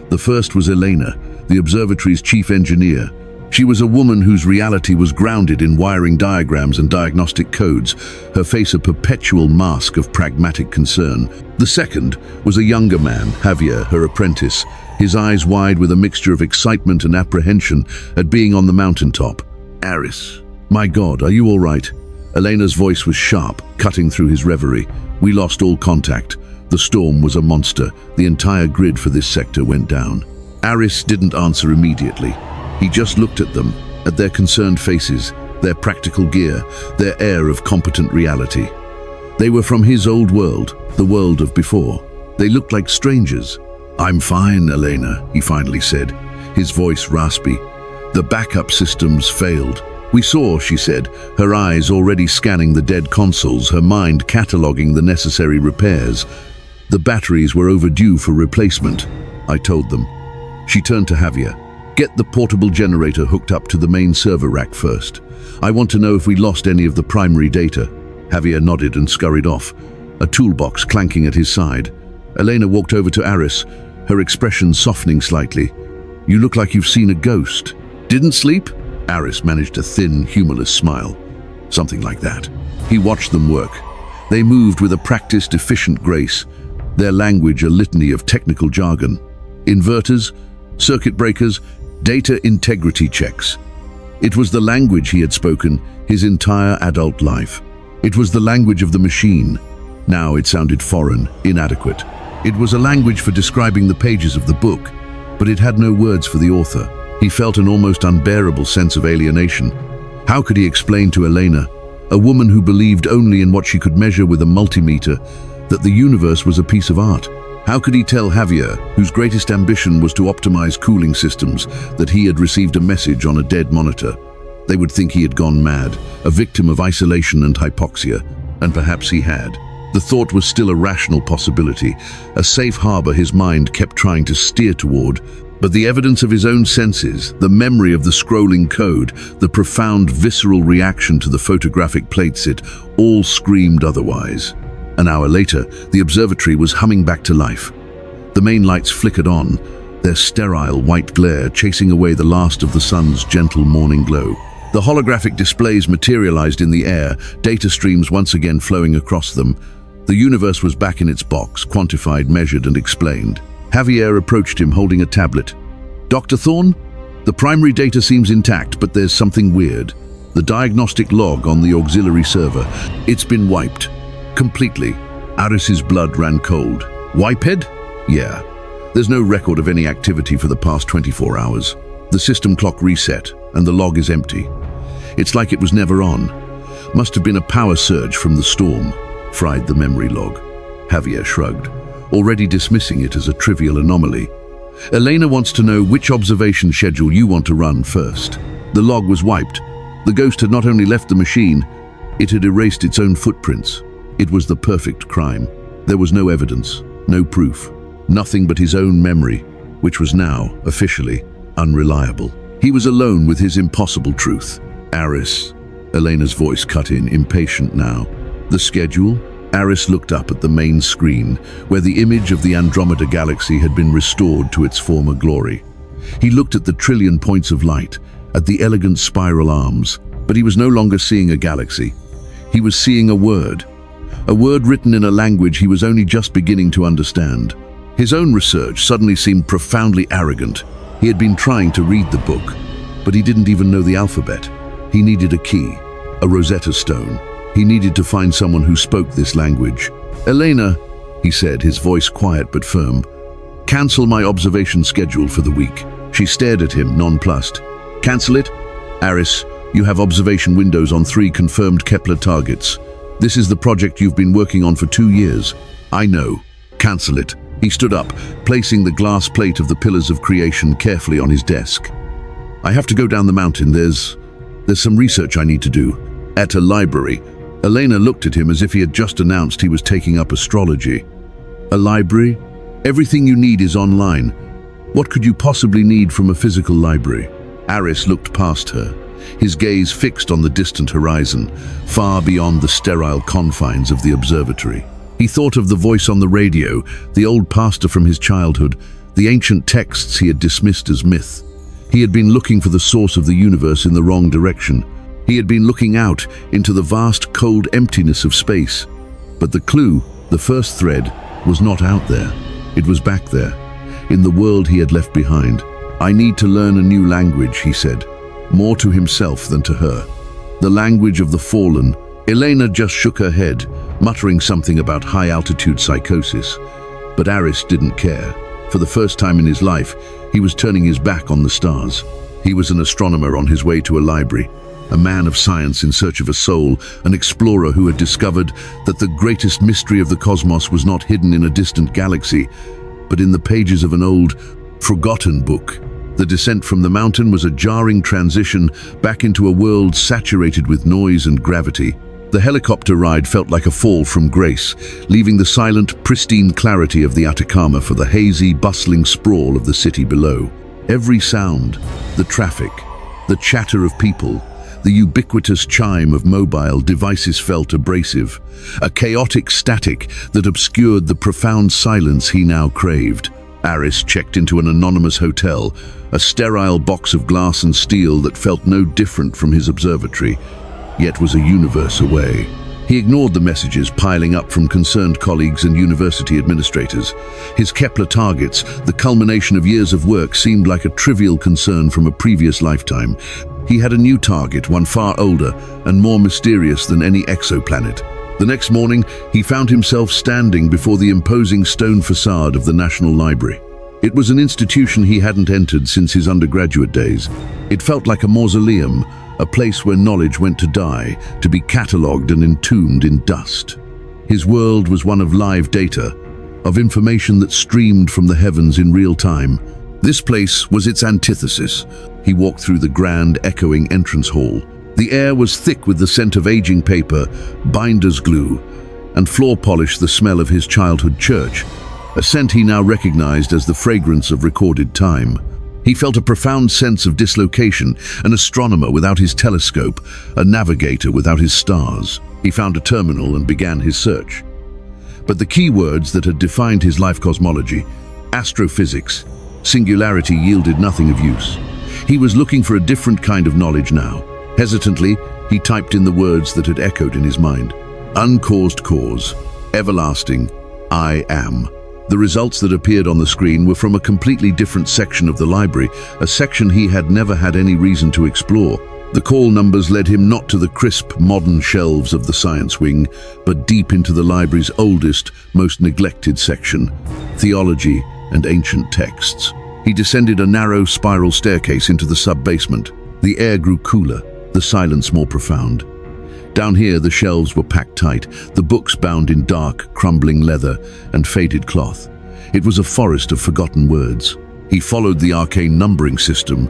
The first was Elena, the observatory's chief engineer. She was a woman whose reality was grounded in wiring diagrams and diagnostic codes, her face a perpetual mask of pragmatic concern. The second was a younger man, Javier, her apprentice, his eyes wide with a mixture of excitement and apprehension at being on the mountaintop. Aris, my God, are you all right? Elena's voice was sharp, cutting through his reverie. We lost all contact. The storm was a monster. The entire grid for this sector went down. Aris didn't answer immediately. He just looked at them, at their concerned faces, their practical gear, their air of competent reality. They were from his old world, the world of before. They looked like strangers. "I'm fine, Elena," he finally said, his voice raspy. "The backup systems failed." "We saw," she said, her eyes already scanning the dead consoles, her mind cataloguing the necessary repairs. "The batteries were overdue for replacement," I told them. She turned to Javier. "Get the portable generator hooked up to the main server rack first. I want to know if we lost any of the primary data." Javier nodded and scurried off, a toolbox clanking at his side. Elena walked over to Aris, her expression softening slightly. "You look like you've seen a ghost." "Didn't sleep?" Aris managed a thin, humorless smile. "Something like that." He watched them work. They moved with a practiced, efficient grace, their language a litany of technical jargon. Inverters, circuit breakers, data integrity checks. It was the language he had spoken his entire adult life. It was the language of the machine. Now it sounded foreign, inadequate. It was a language for describing the pages of the book, but it had no words for the author. He felt an almost unbearable sense of alienation. How could he explain to Elena, a woman who believed only in what she could measure with a multimeter, that the universe was a piece of art? How could he tell Javier, whose greatest ambition was to optimize cooling systems, that he had received a message on a dead monitor? They would think he had gone mad, a victim of isolation and hypoxia, and perhaps he had. The thought was still a rational possibility, a safe harbor his mind kept trying to steer toward, but the evidence of his own senses, the memory of the scrolling code, the profound visceral reaction to the photographic platesit, all screamed otherwise. An hour later, the observatory was humming back to life. The main lights flickered on, their sterile white glare chasing away the last of the sun's gentle morning glow. The holographic displays materialized in the air, data streams once again flowing across them. The universe was back in its box, quantified, measured, and explained. Javier approached him holding a tablet. "Dr. Thorne? The primary data seems intact, but there's something weird. The diagnostic log on the auxiliary server, it's been wiped. Completely." Aris's blood ran cold. "Wipehead?" "Yeah. There's no record of any activity for the past 24 hours. The system clock reset, and the log is empty. It's like it was never on. Must have been a power surge from the storm," fried the memory log. Javier shrugged, already dismissing it as a trivial anomaly. "Elena wants to know which observation schedule you want to run first." The log was wiped. The ghost had not only left the machine, it had erased its own footprints. It was the perfect crime. There was no evidence, no proof, nothing but his own memory, which was now, officially, unreliable. He was alone with his impossible truth. "Aris," Elena's voice cut in, impatient now. "The schedule?" Aris looked up at the main screen, where the image of the Andromeda galaxy had been restored to its former glory. He looked at the trillion points of light, at the elegant spiral arms, but he was no longer seeing a galaxy. He was seeing a word written in a language he was only just beginning to understand. His own research suddenly seemed profoundly arrogant. He had been trying to read the book, but he didn't even know the alphabet. He needed a key, a Rosetta Stone. He needed to find someone who spoke this language. "Elena," he said, his voice quiet but firm, "cancel my observation schedule for the week." She stared at him, nonplussed. "Cancel it? Aris, you have observation windows on 3 confirmed Kepler targets. This is the project you've been working on for 2 years. I know. Cancel it." He stood up, placing the glass plate of the pillars of creation carefully on his desk. "I have to go down the mountain. There's some research I need to do. At a library." Elena looked at him as if he had just announced he was taking up astrology. "A library? Everything you need is online. What could you possibly need from a physical library?" Aris looked past her, his gaze fixed on the distant horizon, far beyond the sterile confines of the observatory. He thought of the voice on the radio, the old pastor from his childhood, the ancient texts he had dismissed as myth. He had been looking for the source of the universe in the wrong direction. He had been looking out into the vast, cold emptiness of space. But the clue, the first thread, was not out there. It was back there, in the world he had left behind. "I need to learn a new language," he said, more to himself than to her. "The language of the fallen." Elena just shook her head, muttering something about high-altitude psychosis. But Aris didn't care. For the first time in his life, he was turning his back on the stars. He was an astronomer on his way to a library, a man of science in search of a soul, an explorer who had discovered that the greatest mystery of the cosmos was not hidden in a distant galaxy, but in the pages of an old, forgotten book. The descent from the mountain was a jarring transition back into a world saturated with noise and gravity. The helicopter ride felt like a fall from grace, leaving the silent, pristine clarity of the Atacama for the hazy, bustling sprawl of the city below. Every sound, the traffic, the chatter of people, the ubiquitous chime of mobile devices felt abrasive, a chaotic static that obscured the profound silence he now craved. Aris checked into an anonymous hotel, a sterile box of glass and steel that felt no different from his observatory, yet was a universe away. He ignored the messages piling up from concerned colleagues and university administrators. His Kepler targets, the culmination of years of work, seemed like a trivial concern from a previous lifetime. He had a new target, one far older and more mysterious than any exoplanet. The next morning, he found himself standing before the imposing stone facade of the National Library. It was an institution he hadn't entered since his undergraduate days. It felt like a mausoleum, a place where knowledge went to die, to be catalogued and entombed in dust. His world was one of live data, of information that streamed from the heavens in real time. This place was its antithesis. He walked through the grand, echoing entrance hall. The air was thick with the scent of aging paper, binder's glue, and floor polish, the smell of his childhood church, a scent he now recognized as the fragrance of recorded time. He felt a profound sense of dislocation, an astronomer without his telescope, a navigator without his stars. He found a terminal and began his search. But the key words that had defined his life cosmology, astrophysics, singularity, yielded nothing of use. He was looking for a different kind of knowledge now. Hesitantly, he typed in the words that had echoed in his mind. Uncaused cause, everlasting, I am. The results that appeared on the screen were from a completely different section of the library, a section he had never had any reason to explore. The call numbers led him not to the crisp, modern shelves of the science wing, but deep into the library's oldest, most neglected section, Theology and Ancient Texts. He descended a narrow spiral staircase into the sub-basement. The air grew cooler, the silence more profound. Down here, the shelves were packed tight, the books bound in dark, crumbling leather and faded cloth. It was a forest of forgotten words. He followed the arcane numbering system,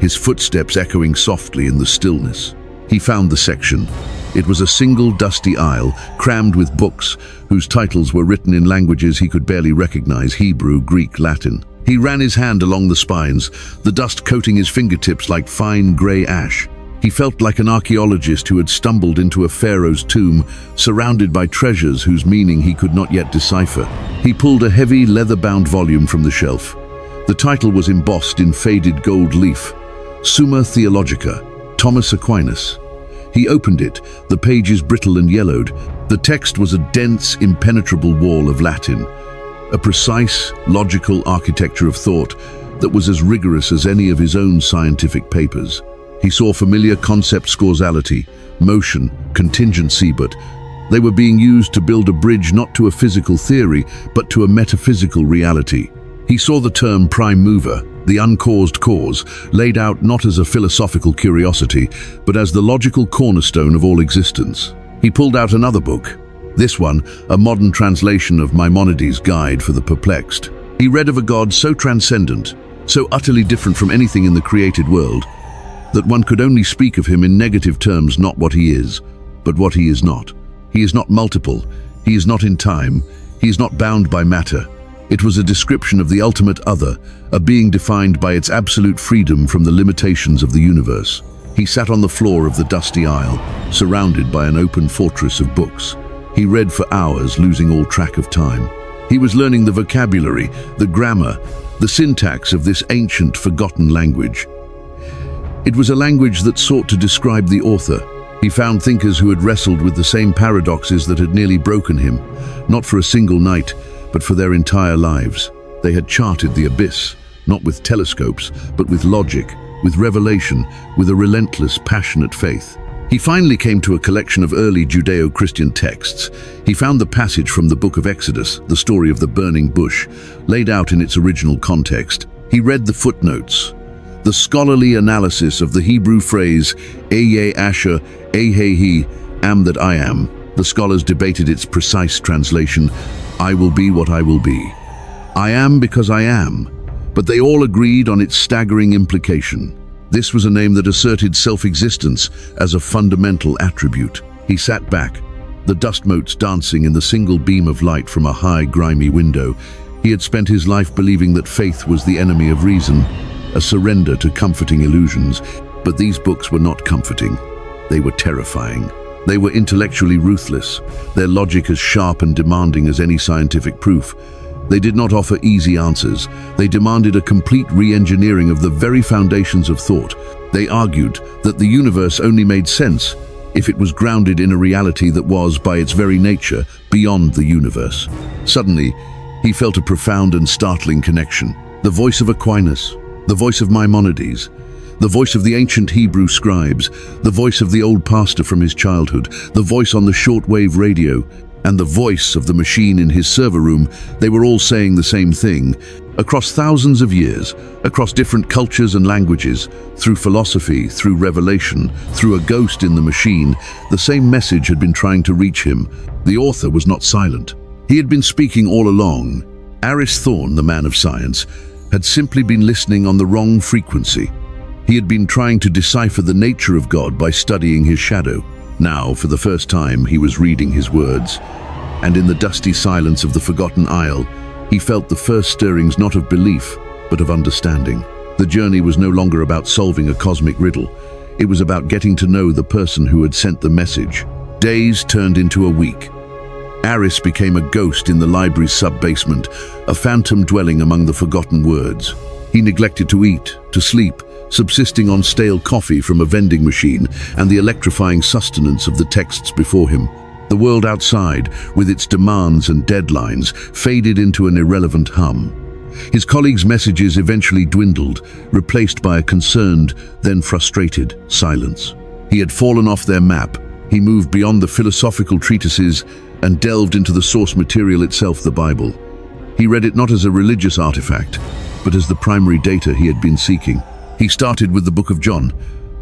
his footsteps echoing softly in the stillness. He found the section. It was a single dusty aisle, crammed with books whose titles were written in languages he could barely recognize: Hebrew, Greek, Latin. He ran his hand along the spines, the dust coating his fingertips like fine gray ash. He felt like an archaeologist who had stumbled into a pharaoh's tomb, surrounded by treasures whose meaning he could not yet decipher. He pulled a heavy, leather-bound volume from the shelf. The title was embossed in faded gold leaf: Summa Theologica, Thomas Aquinas. He opened it, the pages brittle and yellowed. The text was a dense, impenetrable wall of Latin, a precise, logical architecture of thought that was as rigorous as any of his own scientific papers. He saw familiar concepts: causality, motion, contingency, but they were being used to build a bridge not to a physical theory, but to a metaphysical reality. He saw the term prime mover, the uncaused cause, laid out not as a philosophical curiosity, but as the logical cornerstone of all existence. He pulled out another book, this one a modern translation of Maimonides' Guide for the Perplexed. He read of a God so transcendent, so utterly different from anything in the created world, that one could only speak of him in negative terms, not what he is, but what he is not. He is not multiple, he is not in time, he is not bound by matter. It was a description of the ultimate other, a being defined by its absolute freedom from the limitations of the universe. He sat on the floor of the dusty aisle, surrounded by an open fortress of books. He read for hours, losing all track of time. He was learning the vocabulary, the grammar, the syntax of this ancient, forgotten language. It was a language that sought to describe the author. He found thinkers who had wrestled with the same paradoxes that had nearly broken him, not for a single night, but for their entire lives. They had charted the abyss, not with telescopes, but with logic, with revelation, with a relentless, passionate faith. He finally came to a collection of early Judeo-Christian texts. He found the passage from the book of Exodus, the story of the burning bush, laid out in its original context. He read the footnotes, the scholarly analysis of the Hebrew phrase, Ehyeh Asher, Ehyeh am that I am. The scholars debated its precise translation, I will be what I will be. I am because I am, but they all agreed on its staggering implication. This was a name that asserted self-existence as a fundamental attribute. He sat back, the dust motes dancing in the single beam of light from a high, grimy window. He had spent his life believing that faith was the enemy of reason, a surrender to comforting illusions. But these books were not comforting. They were terrifying. They were intellectually ruthless, their logic as sharp and demanding as any scientific proof. They did not offer easy answers. They demanded a complete re-engineering of the very foundations of thought. They argued that the universe only made sense if it was grounded in a reality that was, by its very nature, beyond the universe. Suddenly, he felt a profound and startling connection. The voice of Aquinas, the voice of Maimonides, the voice of the ancient Hebrew scribes, the voice of the old pastor from his childhood, the voice on the shortwave radio, and the voice of the machine in his server room, they were all saying the same thing. Across thousands of years, across different cultures and languages, through philosophy, through revelation, through a ghost in the machine, the same message had been trying to reach him. The author was not silent. He had been speaking all along. Aris Thorne, the man of science, had simply been listening on the wrong frequency. He had been trying to decipher the nature of God by studying his shadow. Now, for the first time, he was reading his words, and in the dusty silence of the forgotten isle, he felt the first stirrings not of belief, but of understanding. The journey was no longer about solving a cosmic riddle. It was about getting to know the person who had sent the message. Days turned into a week. Aris became a ghost in the library's sub-basement, a phantom dwelling among the forgotten words. He neglected to eat, to sleep, subsisting on stale coffee from a vending machine and the electrifying sustenance of the texts before him. The world outside, with its demands and deadlines, faded into an irrelevant hum. His colleagues' messages eventually dwindled, replaced by a concerned, then frustrated silence. He had fallen off their map. He moved beyond the philosophical treatises and delved into the source material itself, the Bible. He read it not as a religious artifact, but as the primary data he had been seeking. He started with the Book of John,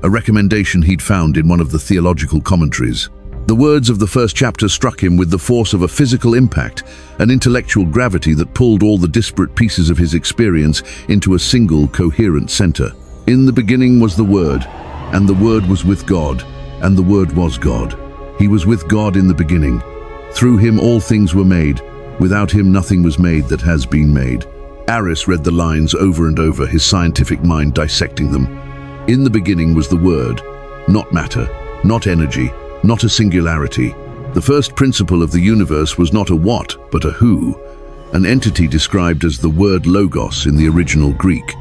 a recommendation he'd found in one of the theological commentaries. The words of the first chapter struck him with the force of a physical impact, an intellectual gravity that pulled all the disparate pieces of his experience into a single, coherent center. In the beginning was the Word, and the Word was with God, and the Word was God. He was with God in the beginning. Through him all things were made. Without him nothing was made that has been made. Aris read the lines over and over, his scientific mind dissecting them. In the beginning was the Word, not matter, not energy, not a singularity. The first principle of the universe was not a what, but a who, an entity described as the word logos in the original Greek.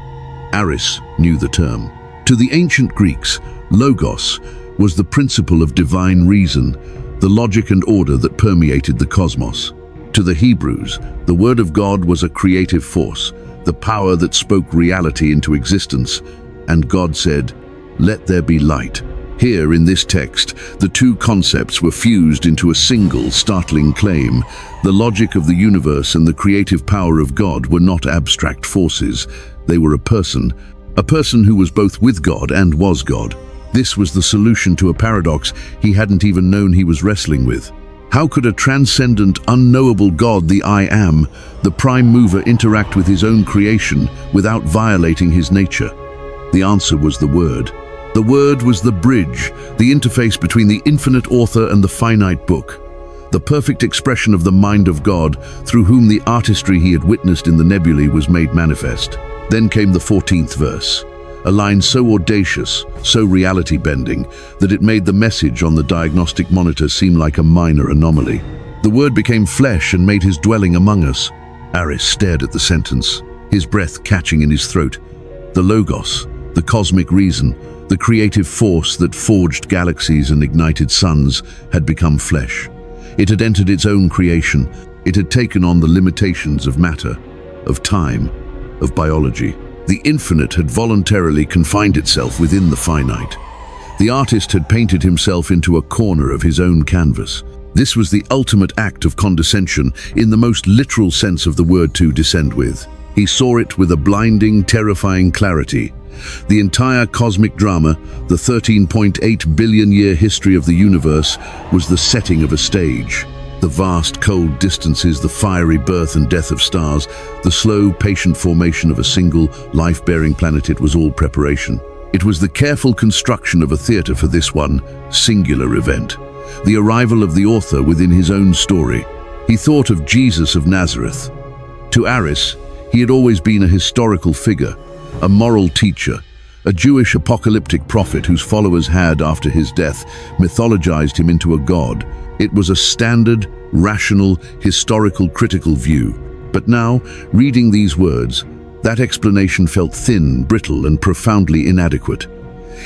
Aris knew the term. To the ancient Greeks, logos was the principle of divine reason, the logic and order that permeated the cosmos. To the Hebrews, the Word of God was a creative force, the power that spoke reality into existence, and God said, "Let there be light." Here in this text, the two concepts were fused into a single, startling claim. The logic of the universe and the creative power of God were not abstract forces. They were a person who was both with God and was God. This was the solution to a paradox he hadn't even known he was wrestling with. How could a transcendent, unknowable God, the I Am, the prime mover, interact with his own creation without violating his nature? The answer was the Word. The Word was the bridge, the interface between the infinite author and the finite book, the perfect expression of the mind of God, through whom the artistry he had witnessed in the nebulae was made manifest. Then came the 14th verse, a line so audacious, so reality-bending, that it made the message on the diagnostic monitor seem like a minor anomaly. The Word became flesh and made his dwelling among us. Aris stared at the sentence, his breath catching in his throat. The Logos, the cosmic reason, the creative force that forged galaxies and ignited suns, had become flesh. It had entered its own creation. It had taken on the limitations of matter, of time, of biology. The infinite had voluntarily confined itself within the finite. The artist had painted himself into a corner of his own canvas. This was the ultimate act of condescension, in the most literal sense of the word, to descend with. He saw it with a blinding, terrifying clarity. The entire cosmic drama, the 13.8 billion-year history of the universe, was the setting of a stage. The vast, cold distances, the fiery birth and death of stars, the slow, patient formation of a single, life-bearing planet, it was all preparation. It was the careful construction of a theater for this one singular event. The arrival of the author within his own story. He thought of Jesus of Nazareth. To Aris, he had always been a historical figure, a moral teacher, a Jewish apocalyptic prophet whose followers had, after his death, mythologized him into a god. It was a standard, rational, historical, critical view. But now, reading these words, that explanation felt thin, brittle, and profoundly inadequate.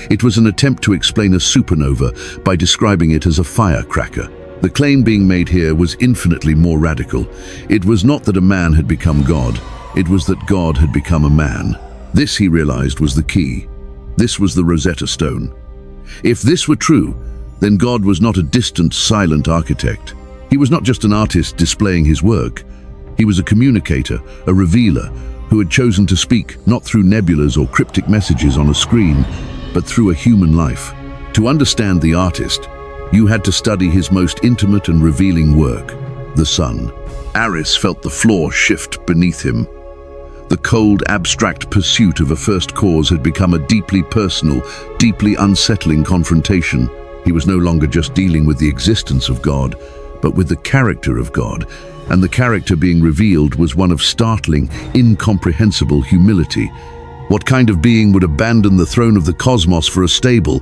It was an attempt to explain a supernova by describing it as a firecracker. The claim being made here was infinitely more radical. It was not that a man had become God, it was that God had become a man. This, he realized, was the key. This was the Rosetta Stone. If this were true, then God was not a distant, silent architect. He was not just an artist displaying his work. He was a communicator, a revealer, who had chosen to speak not through nebulas or cryptic messages on a screen, but through a human life. To understand the artist, you had to study his most intimate and revealing work, the sun. Aris felt the floor shift beneath him. The cold, abstract pursuit of a first cause had become a deeply personal, deeply unsettling confrontation. He was no longer just dealing with the existence of God, but with the character of God, and the character being revealed was one of startling, incomprehensible humility. What kind of being would abandon the throne of the cosmos for a stable?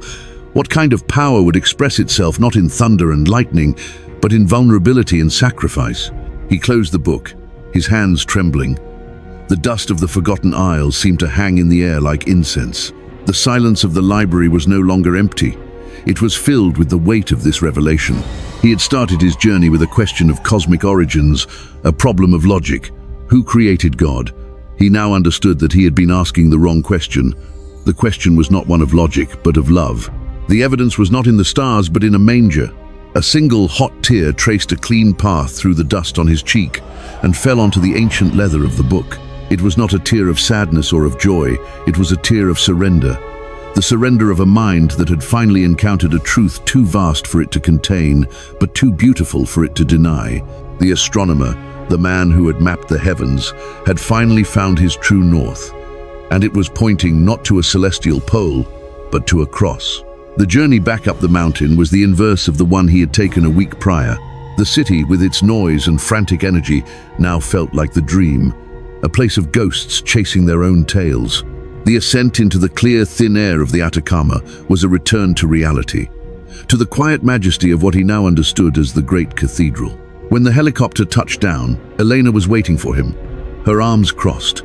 What kind of power would express itself not in thunder and lightning, but in vulnerability and sacrifice? He closed the book, his hands trembling. The dust of the forgotten isles seemed to hang in the air like incense. The silence of the library was no longer empty. It was filled with the weight of this revelation. He had started his journey with a question of cosmic origins, a problem of logic. Who created God? He now understood that he had been asking the wrong question. The question was not one of logic, but of love. The evidence was not in the stars, but in a manger. A single hot tear traced a clean path through the dust on his cheek and fell onto the ancient leather of the book. It was not a tear of sadness or of joy, it was a tear of surrender. The surrender of a mind that had finally encountered a truth too vast for it to contain, but too beautiful for it to deny. The astronomer, the man who had mapped the heavens, had finally found his true north, and it was pointing not to a celestial pole, but to a cross. The journey back up the mountain was the inverse of the one he had taken a week prior. The city, with its noise and frantic energy, now felt like the dream, a place of ghosts chasing their own tails. The ascent into the clear, thin air of the Atacama was a return to reality, to the quiet majesty of what he now understood as the Great Cathedral. When the helicopter touched down, Elena was waiting for him, her arms crossed,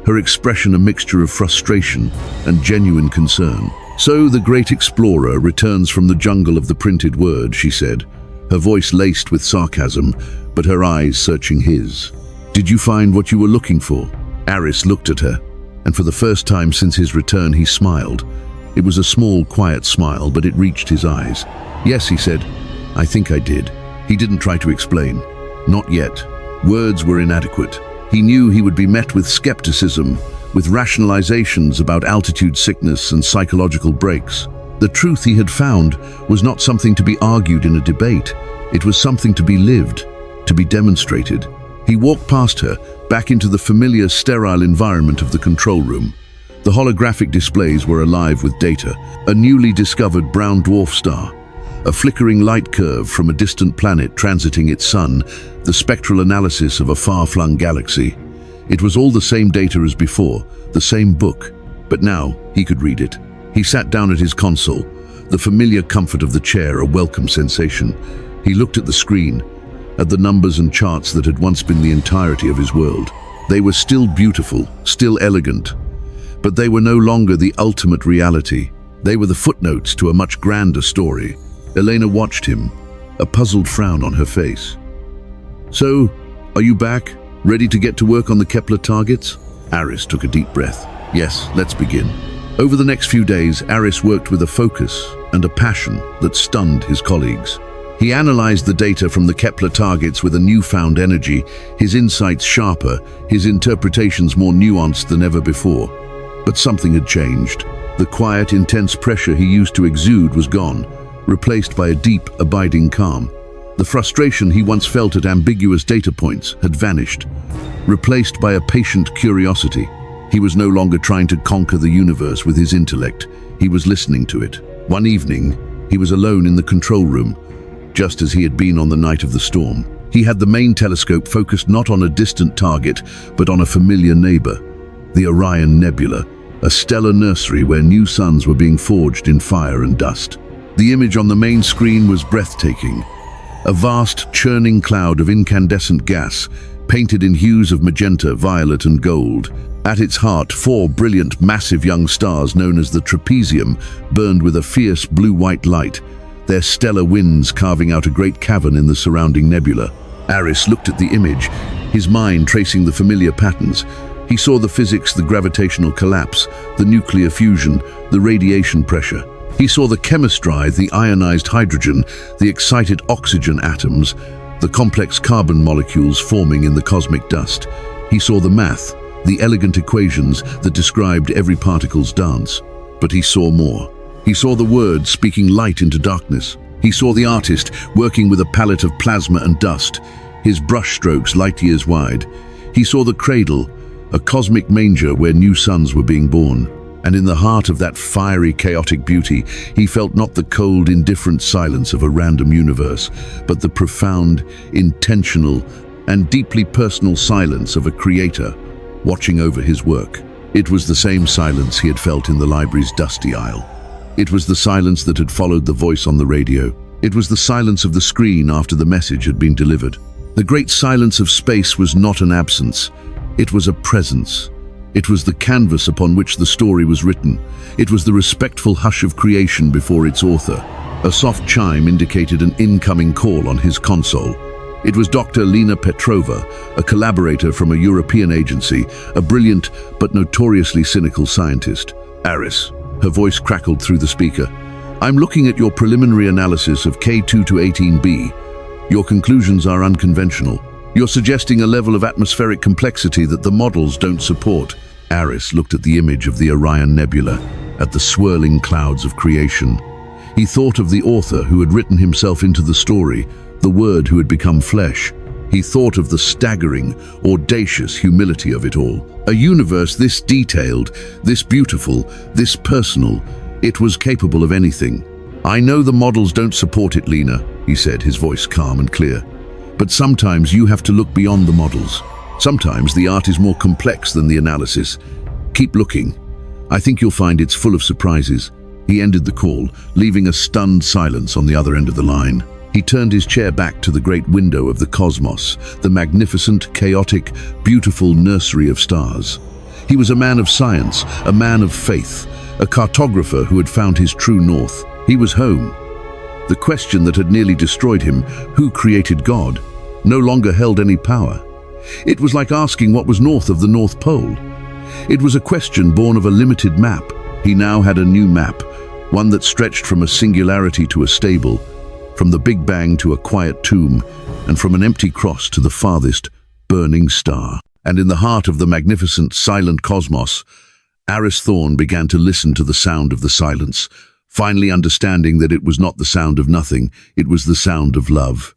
her expression a mixture of frustration and genuine concern. "So the great explorer returns from the jungle of the printed word," she said, her voice laced with sarcasm, but her eyes searching his. "Did you find what you were looking for?" Aris looked at her, and for the first time since his return he smiled. It was a small, quiet smile, but it reached his eyes. "Yes," he said, "I think I did." He didn't try to explain. Not yet. Words were inadequate. He knew he would be met with skepticism, with rationalizations about altitude sickness and psychological breaks. The truth he had found was not something to be argued in a debate. It was something to be lived, to be demonstrated. He walked past her, back into the familiar, sterile environment of the control room. The holographic displays were alive with data, a newly discovered brown dwarf star, a flickering light curve from a distant planet transiting its sun, the spectral analysis of a far-flung galaxy. It was all the same data as before, the same book, but now he could read it. He sat down at his console, the familiar comfort of the chair a welcome sensation. He looked at the screen, at the numbers and charts that had once been the entirety of his world. They were still beautiful, still elegant, but they were no longer the ultimate reality. They were the footnotes to a much grander story. Elena watched him, a puzzled frown on her face. "So, are you back, ready to get to work on the Kepler targets?" Aris took a deep breath. "Yes, let's begin." Over the next few days, Aris worked with a focus, and a passion that stunned his colleagues. He analyzed the data from the Kepler targets with a newfound energy, his insights sharper, his interpretations more nuanced than ever before. But something had changed. The quiet, intense pressure he used to exude was gone, replaced by a deep, abiding calm. The frustration he once felt at ambiguous data points had vanished, replaced by a patient curiosity. He was no longer trying to conquer the universe with his intellect. He was listening to it. One evening, he was alone in the control room, just as he had been on the night of the storm. He had the main telescope focused not on a distant target, but on a familiar neighbor, the Orion Nebula, a stellar nursery where new suns were being forged in fire and dust. The image on the main screen was breathtaking. A vast, churning cloud of incandescent gas, painted in hues of magenta, violet, and gold. At its heart, 4 brilliant, massive young stars known as the trapezium burned with a fierce blue-white light, their stellar winds carving out a great cavern in the surrounding nebula. Aris looked at the image, his mind tracing the familiar patterns. He saw the physics, the gravitational collapse, the nuclear fusion, the radiation pressure. He saw the chemistry, the ionized hydrogen, the excited oxygen atoms, the complex carbon molecules forming in the cosmic dust. He saw the math, the elegant equations that described every particle's dance. But he saw more. He saw the words speaking light into darkness. He saw the artist working with a palette of plasma and dust, his brushstrokes light years wide. He saw the cradle, a cosmic manger where new suns were being born. And in the heart of that fiery, chaotic beauty, he felt not the cold, indifferent silence of a random universe, but the profound, intentional, and deeply personal silence of a creator watching over his work. It was the same silence he had felt in the library's dusty aisle. It was the silence that had followed the voice on the radio. It was the silence of the screen after the message had been delivered. The great silence of space was not an absence. It was a presence. It was the canvas upon which the story was written. It was the respectful hush of creation before its author. A soft chime indicated an incoming call on his console. It was Dr. Lena Petrova, a collaborator from a European agency, a brilliant but notoriously cynical scientist. Aris. Her voice crackled through the speaker. I'm looking at your preliminary analysis of K2 to 18b. Your conclusions are unconventional. You're suggesting a level of atmospheric complexity that the models don't support. Aris looked at the image of the Orion Nebula, at the swirling clouds of creation. He thought of the author who had written himself into the story, the Word who had become flesh. He thought of the staggering, audacious humility of it all. A universe this detailed, this beautiful, this personal, it was capable of anything. I know the models don't support it, Lena, he said, his voice calm and clear. But sometimes you have to look beyond the models. Sometimes the art is more complex than the analysis. Keep looking. I think you'll find it's full of surprises. He ended the call, leaving a stunned silence on the other end of the line. He turned his chair back to the great window of the cosmos, the magnificent, chaotic, beautiful nursery of stars. He was a man of science, a man of faith, a cartographer who had found his true north. He was home. The question that had nearly destroyed him, who created God, no longer held any power. It was like asking what was north of the North Pole. It was a question born of a limited map. He now had a new map, one that stretched from a singularity to a stable, from the Big Bang to a quiet tomb, and from an empty cross to the farthest burning star. And in the heart of the magnificent, silent cosmos, Aris Thorne began to listen to the sound of the silence, finally understanding that it was not the sound of nothing, it was the sound of love.